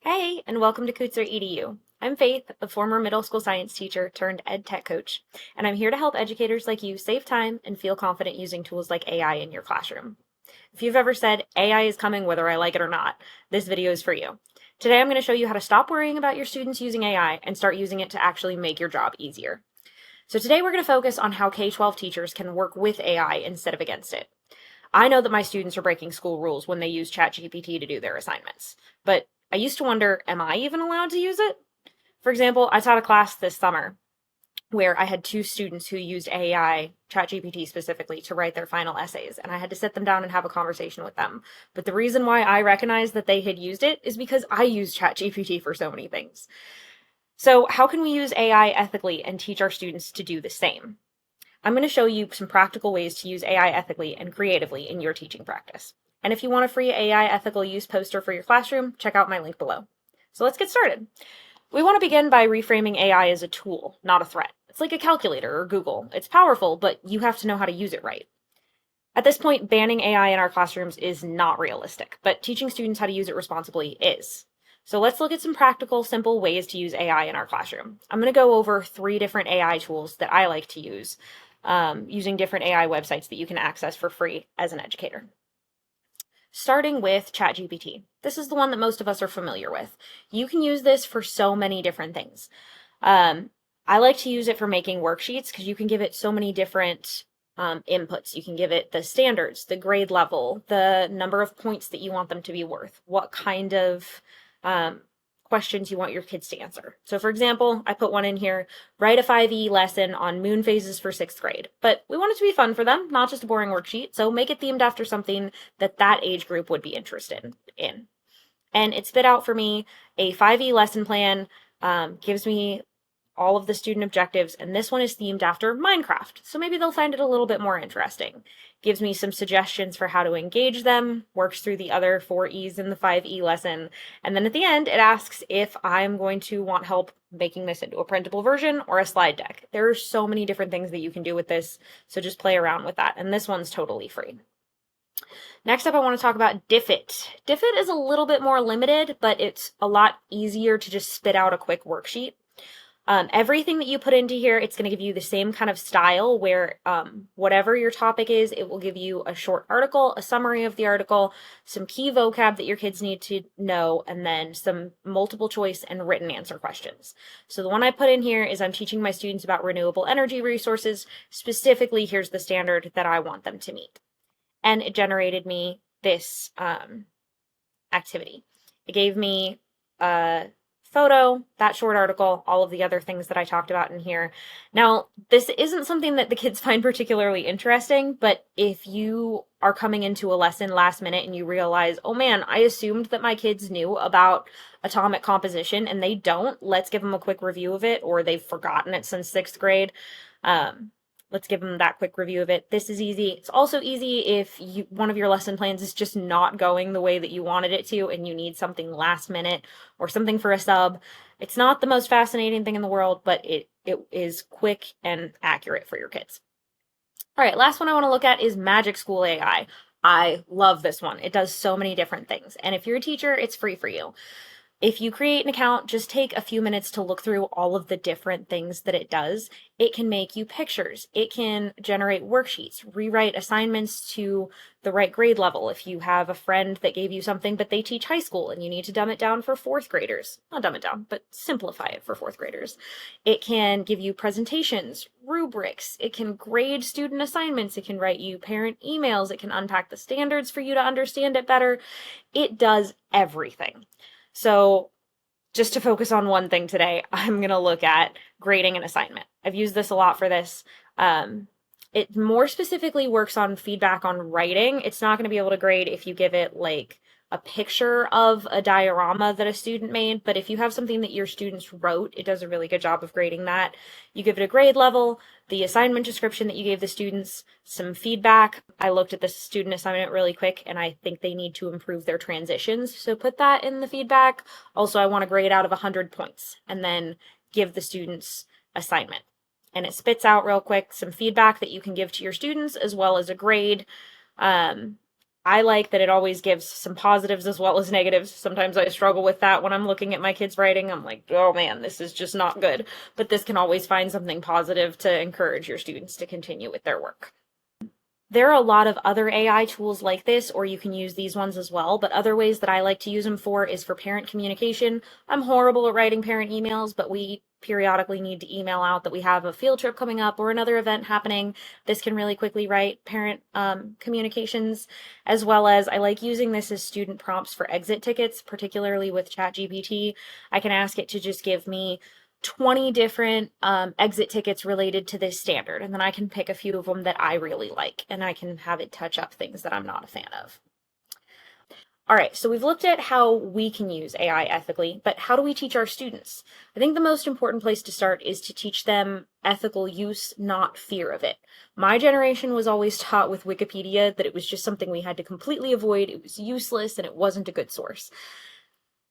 Hey, and welcome to Coutser EDU. I'm Faith, a former middle school science teacher turned ed tech coach, and I'm here to help educators like you save time and feel confident using tools like AI in your classroom. If you've ever said, AI is coming whether I like it or not, this video is for you. Today I'm going to show you how to stop worrying about your students using AI and start using it to actually make your job easier. So today we're going to focus on how K-12 teachers can work with AI instead of against it. I know that my students are breaking school rules when they use ChatGPT to do their assignments, but I used to wonder, am I even allowed to use it? For example, I taught a class this summer where I had two students who used AI, ChatGPT specifically, to write their final essays, and I had to sit them down and have a conversation with them. But the reason why I recognized that they had used it is because I use ChatGPT for so many things. So how can we use AI ethically and teach our students to do the same? I'm going to show you some practical ways to use AI ethically and creatively in your teaching practice. And if you want a free AI ethical use poster for your classroom, check out my link below. So let's get started. We want to begin by reframing AI as a tool, not a threat. It's like a calculator or Google. It's powerful, but you have to know how to use it right. At this point, banning AI in our classrooms is not realistic, but teaching students how to use it responsibly is. So let's look at some practical, simple ways to use AI in our classroom. I'm going to go over 3 different AI tools that I like to use, using different AI websites that you can access for free as an educator. Starting with ChatGPT. This is the one that most of us are familiar with. You can use this for so many different things. I like to use it for making worksheets because you can give it so many different inputs. You can give it the standards, the grade level, the number of points that you want them to be worth, what kind of questions you want your kids to answer. So for example, I put one in here, write a 5E lesson on moon phases for 6th grade. But we want it to be fun for them, not just a boring worksheet, so make it themed after something that that age group would be interested in. And it spit out for me a 5E lesson plan, gives me all of the student objectives, and this one is themed after Minecraft, so maybe they'll find it a little bit more interesting. Gives me some suggestions for how to engage them, works through the other 4 E's in the 5E lesson, and then at the end it asks if I'm going to want help making this into a printable version or a slide deck. There are so many different things that you can do with this, so just play around with that, and this one's totally free. Next up, I want to talk about Diffit. Diffit is a little bit more limited, but it's a lot easier to just spit out a quick worksheet. Everything that you put into here, it's going to give you the same kind of style where whatever your topic is, it will give you a short article, a summary of the article, some key vocab that your kids need to know, and then some multiple choice and written answer questions. So the one I put in here is I'm teaching my students about renewable energy resources. Specifically, here's the standard that I want them to meet. And it generated me this activity. It gave me a photo, that short article, all of the other things that I talked about in here. Now, this isn't something that the kids find particularly interesting, but if you are coming into a lesson last minute and you realize, oh man, I assumed that my kids knew about atomic composition and they don't, let's give them a quick review of it, or they've forgotten it since 6th grade. Let's give them that quick review of it. This is easy. It's also easy if one of your lesson plans is just not going the way that you wanted it to and you need something last minute or something for a sub. It's not the most fascinating thing in the world, but it is quick and accurate for your kids. All right, last one I want to look at is Magic School AI. I love this one. It does so many different things. And if you're a teacher, it's free for you. If you create an account, just take a few minutes to look through all of the different things that it does. It can make you pictures. It can generate worksheets, rewrite assignments to the right grade level. If you have a friend that gave you something, but they teach high school and you need to dumb it down for 4th graders. Not dumb it down, but simplify it for 4th graders. It can give you presentations, rubrics. It can grade student assignments. It can write you parent emails. It can unpack the standards for you to understand it better. It does everything. So just to focus on one thing today, I'm going to look at grading an assignment. I've used this a lot for this. It more specifically works on feedback on writing. It's not going to be able to grade if you give it like a picture of a diorama that a student made, but if you have something that your students wrote, it does a really good job of grading that. You give it a grade level, the assignment description that you gave the students, some feedback. I looked at the student assignment really quick and I think they need to improve their transitions, so put that in the feedback. Also, I want to grade out of 100 points and then give the students assignment. And it spits out real quick some feedback that you can give to your students as well as a grade. I like that it always gives some positives as well as negatives. Sometimes I struggle with that when I'm looking at my kids' writing. I'm like, oh man, this is just not good. But this can always find something positive to encourage your students to continue with their work. There are a lot of other AI tools like this, or you can use these ones as well, but other ways that I like to use them for is for parent communication. I'm horrible at writing parent emails, but we periodically need to email out that we have a field trip coming up or another event happening. This can really quickly write parent communications, as well as I like using this as student prompts for exit tickets, particularly with ChatGPT. I can ask it to just give me 20 different exit tickets related to this standard, and then I can pick a few of them that I really like, and I can have it touch up things that I'm not a fan of. All right, so we've looked at how we can use AI ethically, but how do we teach our students? I think the most important place to start is to teach them ethical use, not fear of it. My generation was always taught with Wikipedia that it was just something we had to completely avoid, it was useless, and it wasn't a good source.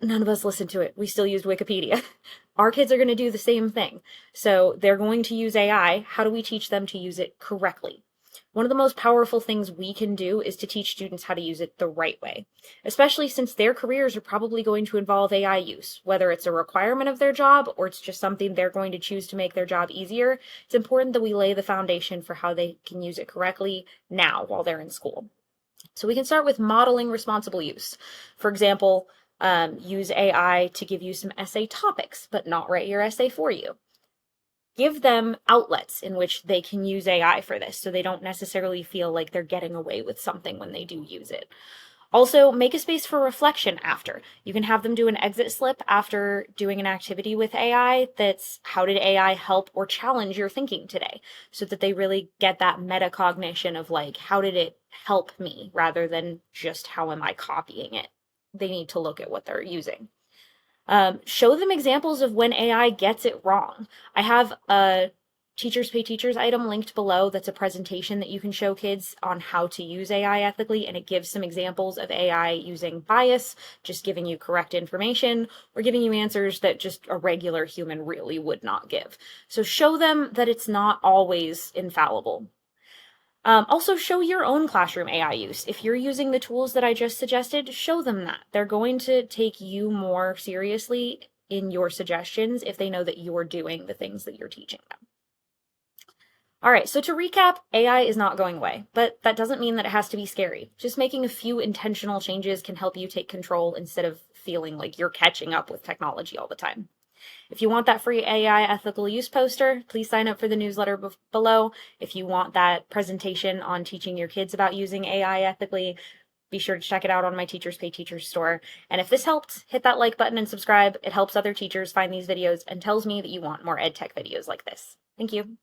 None of us listened to it. We still used Wikipedia. Our kids are going to do the same thing. So they're going to use AI. How do we teach them to use it correctly? One of the most powerful things we can do is to teach students how to use it the right way, especially since their careers are probably going to involve AI use, whether it's a requirement of their job or it's just something they're going to choose to make their job easier. It's important that we lay the foundation for how they can use it correctly now while they're in school. So we can start with modeling responsible use. For example, use AI to give you some essay topics, but not write your essay for you. Give them outlets in which they can use AI for this so they don't necessarily feel like they're getting away with something when they do use it. Also, make a space for reflection after. You can have them do an exit slip after doing an activity with AI that's how did AI help or challenge your thinking today, so that they really get that metacognition of like, how did it help me rather than just how am I copying it. They need to look at what they're using. Show them examples of when AI gets it wrong. I have a Teachers Pay Teachers item linked below that's a presentation that you can show kids on how to use AI ethically, and it gives some examples of AI using bias, just giving you correct information, or giving you answers that just a regular human really would not give. So show them that it's not always infallible. Also, show your own classroom AI use. If you're using the tools that I just suggested, show them that. They're going to take you more seriously in your suggestions if they know that you're doing the things that you're teaching them. All right, so to recap, AI is not going away, but that doesn't mean that it has to be scary. Just making a few intentional changes can help you take control instead of feeling like you're catching up with technology all the time. If you want that free AI ethical use poster, please sign up for the newsletter below. If you want that presentation on teaching your kids about using AI ethically, be sure to check it out on my Teachers Pay Teachers store. And if this helped, hit that like button and subscribe. It helps other teachers find these videos and tells me that you want more ed tech videos like this. Thank you.